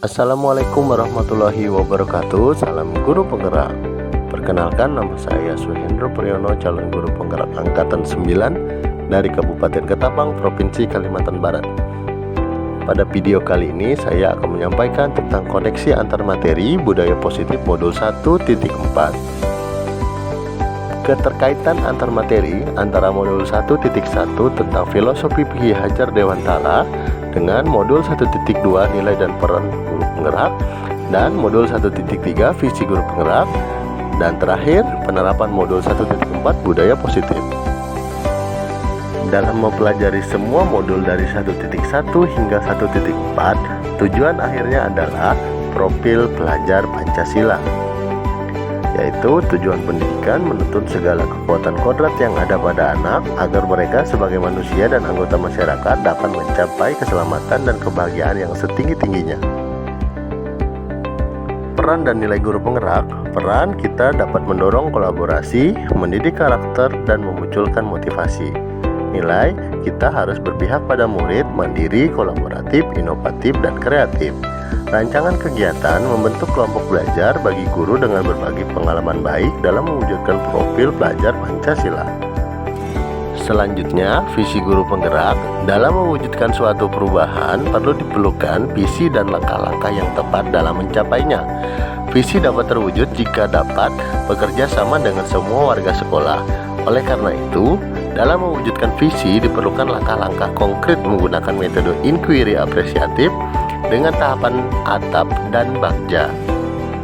Assalamualaikum warahmatullahi wabarakatuh. Salam guru penggerak. Perkenalkan, nama saya Suhendro Priyono, calon guru penggerak angkatan 9 dari Kabupaten Ketapang, Provinsi Kalimantan Barat. Pada video kali ini saya akan menyampaikan tentang koneksi antar materi budaya positif modul 1.4. Keterkaitan antar materi antara modul 1.1 tentang filosofi Ki Hajar Dewantara dengan modul 1.2 nilai dan peran guru penggerak, dan modul 1.3 visi guru penggerak, dan terakhir penerapan modul 1.4 budaya positif. Dalam mempelajari semua modul dari 1.1 hingga 1.4, tujuan akhirnya adalah profil pelajar Pancasila, yaitu tujuan pendidikan menuntun segala kekuatan kodrat yang ada pada anak agar mereka sebagai manusia dan anggota masyarakat dapat mencapai keselamatan dan kebahagiaan yang setinggi-tingginya. Peran dan nilai guru penggerak. Peran kita dapat mendorong kolaborasi, mendidik karakter, dan memunculkan motivasi. Nilai, kita harus berpihak pada murid, mandiri, kolaboratif, inovatif, dan kreatif. Rancangan kegiatan membentuk kelompok belajar bagi guru dengan berbagi pengalaman baik dalam mewujudkan profil pelajar Pancasila. Selanjutnya, visi guru penggerak. Dalam mewujudkan suatu perubahan perlu diperlukan visi dan langkah-langkah yang tepat dalam mencapainya. Visi dapat terwujud jika dapat bekerja sama dengan semua warga sekolah. Oleh karena itu, dalam mewujudkan visi diperlukan langkah-langkah konkret menggunakan metode inquiry apresiatif dengan tahapan atap dan bagja.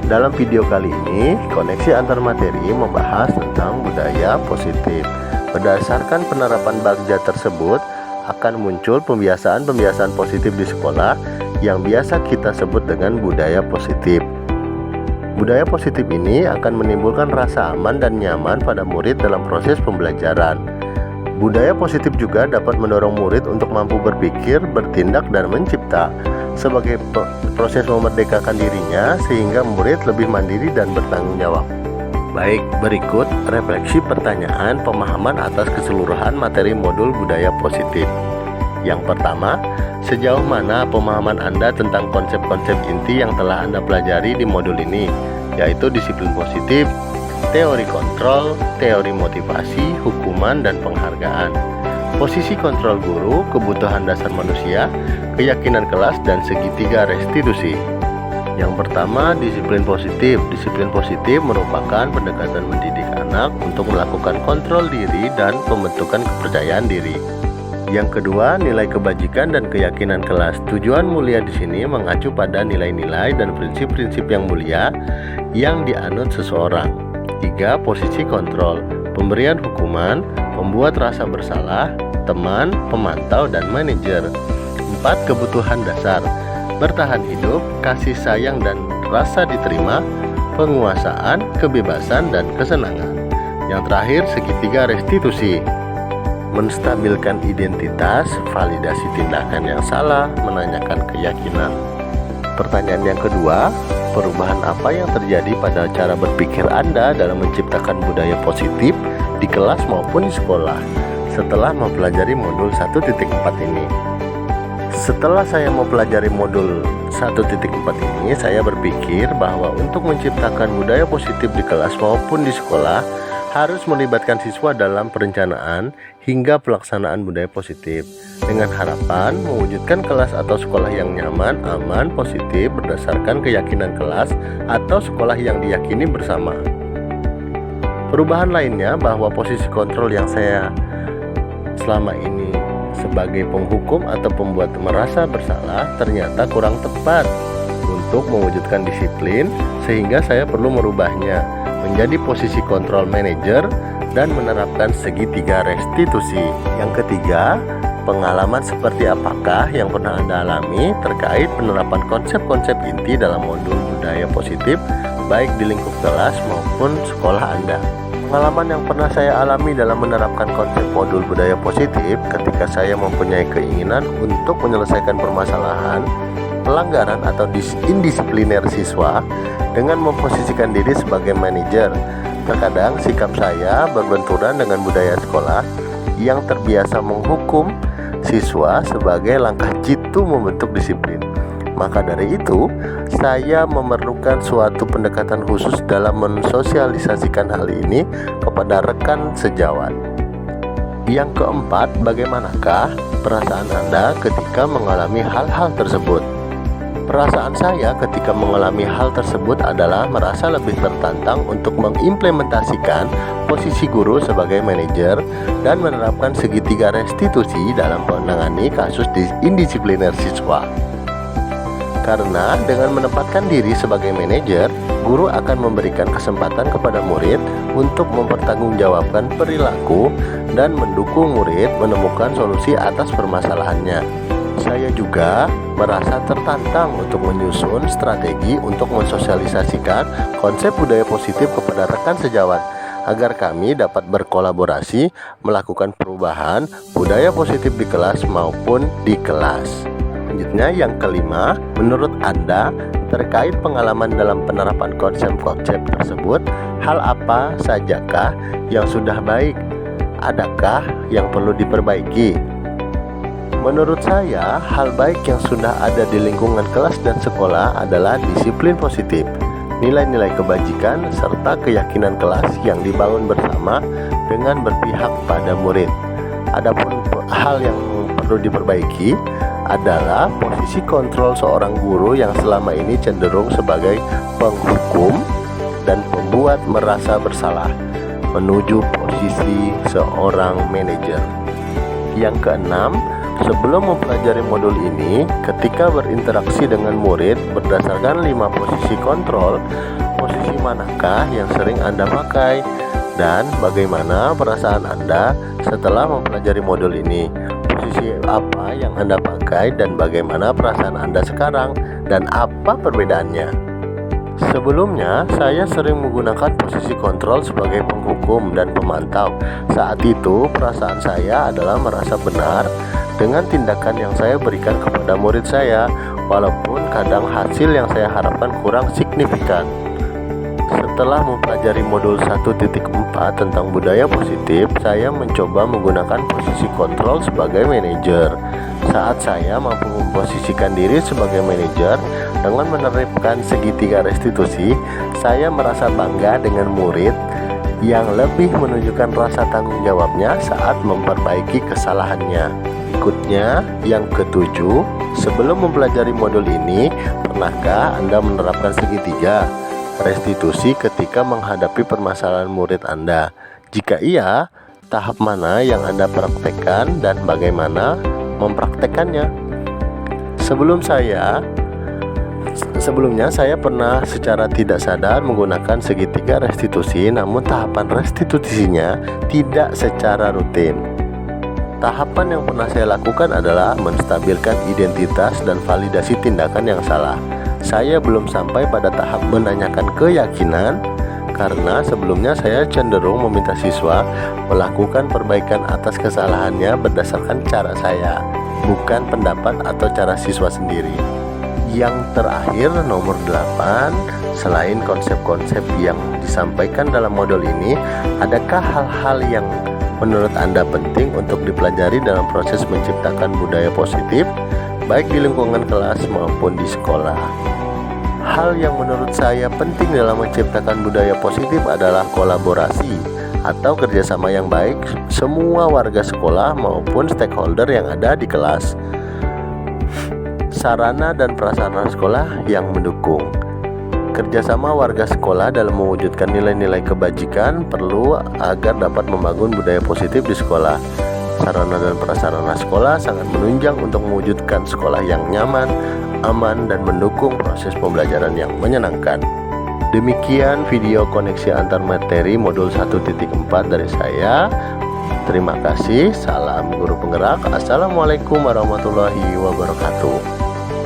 Dalam video kali ini, koneksi antar materi membahas tentang budaya positif. Berdasarkan penerapan bagja tersebut, akan muncul pembiasaan-pembiasaan positif di sekolah yang biasa kita sebut dengan budaya positif. Budaya positif ini akan menimbulkan rasa aman dan nyaman pada murid dalam proses pembelajaran. Budaya positif juga dapat mendorong murid untuk mampu berpikir, bertindak, dan mencipta sebagai proses memerdekakan dirinya sehingga murid lebih mandiri dan bertanggung jawab. Baik, berikut refleksi pertanyaan pemahaman atas keseluruhan materi modul budaya positif. Yang pertama, sejauh mana pemahaman Anda tentang konsep-konsep inti yang telah Anda pelajari di modul ini, yaitu disiplin positif, teori kontrol, teori motivasi, hukuman, dan penghargaan, posisi kontrol guru, kebutuhan dasar manusia, keyakinan kelas, dan segitiga restitusi. Yang pertama, disiplin positif. Disiplin positif merupakan pendekatan mendidik anak untuk melakukan kontrol diri dan pembentukan kepercayaan diri. Yang kedua, nilai kebajikan dan keyakinan kelas. Tujuan mulia di sini mengacu pada nilai-nilai dan prinsip-prinsip yang mulia yang dianut seseorang. 3. Posisi kontrol, pemberian hukuman, pembuat rasa bersalah, teman, pemantau, dan manajer. 4. Kebutuhan dasar, bertahan hidup, kasih sayang dan rasa diterima, penguasaan, kebebasan, dan kesenangan. Yang terakhir, segitiga restitusi, menstabilkan identitas, validasi tindakan yang salah, menanyakan keyakinan. Pertanyaan yang kedua, perubahan apa yang terjadi pada cara berpikir Anda dalam menciptakan budaya positif di kelas maupun di sekolah setelah mempelajari modul 1.4 ini? Setelah saya mempelajari modul 1.4 ini, saya berpikir bahwa untuk menciptakan budaya positif di kelas maupun di sekolah harus melibatkan siswa dalam perencanaan hingga pelaksanaan budaya positif dengan harapan mewujudkan kelas atau sekolah yang nyaman, aman, positif berdasarkan keyakinan kelas atau sekolah yang diyakini bersama. Perubahan lainnya bahwa posisi kontrol yang saya selama ini sebagai penghukum atau pembuat merasa bersalah ternyata kurang tepat untuk mewujudkan disiplin, sehingga saya perlu merubahnya menjadi posisi kontrol manajer dan menerapkan segitiga restitusi. Yang ketiga, pengalaman seperti apakah yang pernah Anda alami terkait penerapan konsep-konsep inti dalam modul budaya positif baik di lingkup kelas maupun sekolah Anda. Pengalaman yang pernah saya alami dalam menerapkan konsep modul budaya positif ketika saya mempunyai keinginan untuk menyelesaikan permasalahan pelanggaran atau indisipliner siswa dengan memposisikan diri sebagai manajer. Terkadang sikap saya berbenturan dengan budaya sekolah yang terbiasa menghukum siswa sebagai langkah jitu membentuk disiplin. Maka dari itu, saya memerlukan suatu pendekatan khusus dalam mensosialisasikan hal ini kepada rekan sejawat. Yang keempat, bagaimanakah perasaan Anda ketika mengalami hal-hal tersebut? Perasaan saya ketika mengalami hal tersebut adalah merasa lebih tertantang untuk mengimplementasikan posisi guru sebagai manajer dan menerapkan segitiga restitusi dalam menangani kasus indisipliner siswa. Karena dengan menempatkan diri sebagai manajer, guru akan memberikan kesempatan kepada murid untuk mempertanggungjawabkan perilaku dan mendukung murid menemukan solusi atas permasalahannya. Saya juga merasa tertantang untuk menyusun strategi untuk mensosialisasikan konsep budaya positif kepada rekan sejawat agar kami dapat berkolaborasi melakukan perubahan budaya positif di kelas maupun di kelas. Selanjutnya yang kelima, menurut Anda terkait pengalaman dalam penerapan konsep-konsep tersebut, hal apa sajakah yang sudah baik? Adakah yang perlu diperbaiki? Menurut saya, hal baik yang sudah ada di lingkungan kelas dan sekolah adalah disiplin positif, nilai-nilai kebajikan, serta keyakinan kelas yang dibangun bersama dengan berpihak pada murid. Adapun hal yang perlu diperbaiki adalah posisi kontrol seorang guru yang selama ini cenderung sebagai penghukum dan pembuat merasa bersalah menuju posisi seorang manajer. Yang keenam, sebelum mempelajari modul ini, ketika berinteraksi dengan murid berdasarkan 5 posisi kontrol, posisi manakah yang sering Anda pakai dan bagaimana perasaan Anda setelah mempelajari modul ini? Posisi apa yang Anda pakai dan bagaimana perasaan Anda sekarang dan apa perbedaannya? Sebelumnya, saya sering menggunakan posisi kontrol sebagai penghukum dan pemantau. Saat itu, perasaan saya adalah merasa benar dengan tindakan yang saya berikan kepada murid saya, walaupun kadang hasil yang saya harapkan kurang signifikan. Setelah mempelajari modul 1.4 tentang budaya positif, saya mencoba menggunakan posisi kontrol sebagai manajer. Saat saya mampu memposisikan diri sebagai manajer dengan menerapkan segitiga restitusi, saya merasa bangga dengan murid yang lebih menunjukkan rasa tanggung jawabnya saat memperbaiki kesalahannya. Berikutnya, yang ketujuh, sebelum mempelajari modul ini, pernahkah Anda menerapkan segitiga restitusi ketika menghadapi permasalahan murid Anda? Jika iya, tahap mana yang Anda praktekkan dan bagaimana mempraktekannya? Sebelumnya saya pernah secara tidak sadar menggunakan segitiga restitusi, namun tahapan restitusinya tidak secara rutin. Tahapan yang pernah saya lakukan adalah menstabilkan identitas dan validasi tindakan yang salah. Saya belum sampai pada tahap menanyakan keyakinan, karena sebelumnya saya cenderung meminta siswa melakukan perbaikan atas kesalahannya berdasarkan cara saya, bukan pendapat atau cara siswa sendiri. Yang terakhir, nomor 8, selain konsep-konsep yang disampaikan dalam modul ini, adakah hal-hal yang menurut Anda penting untuk dipelajari dalam proses menciptakan budaya positif, baik di lingkungan kelas maupun di sekolah? Hal yang menurut saya penting dalam menciptakan budaya positif adalah kolaborasi atau kerjasama yang baik semua warga sekolah maupun stakeholder yang ada di kelas, sarana dan prasarana sekolah yang mendukung. Kerjasama warga sekolah dalam mewujudkan nilai-nilai kebajikan perlu agar dapat membangun budaya positif di sekolah. Sarana dan prasarana sekolah sangat menunjang untuk mewujudkan sekolah yang nyaman, aman, dan mendukung proses pembelajaran yang menyenangkan. Demikian video koneksi antar materi modul 1.4 dari saya. Terima kasih. Salam guru penggerak. Assalamualaikum warahmatullahi wabarakatuh.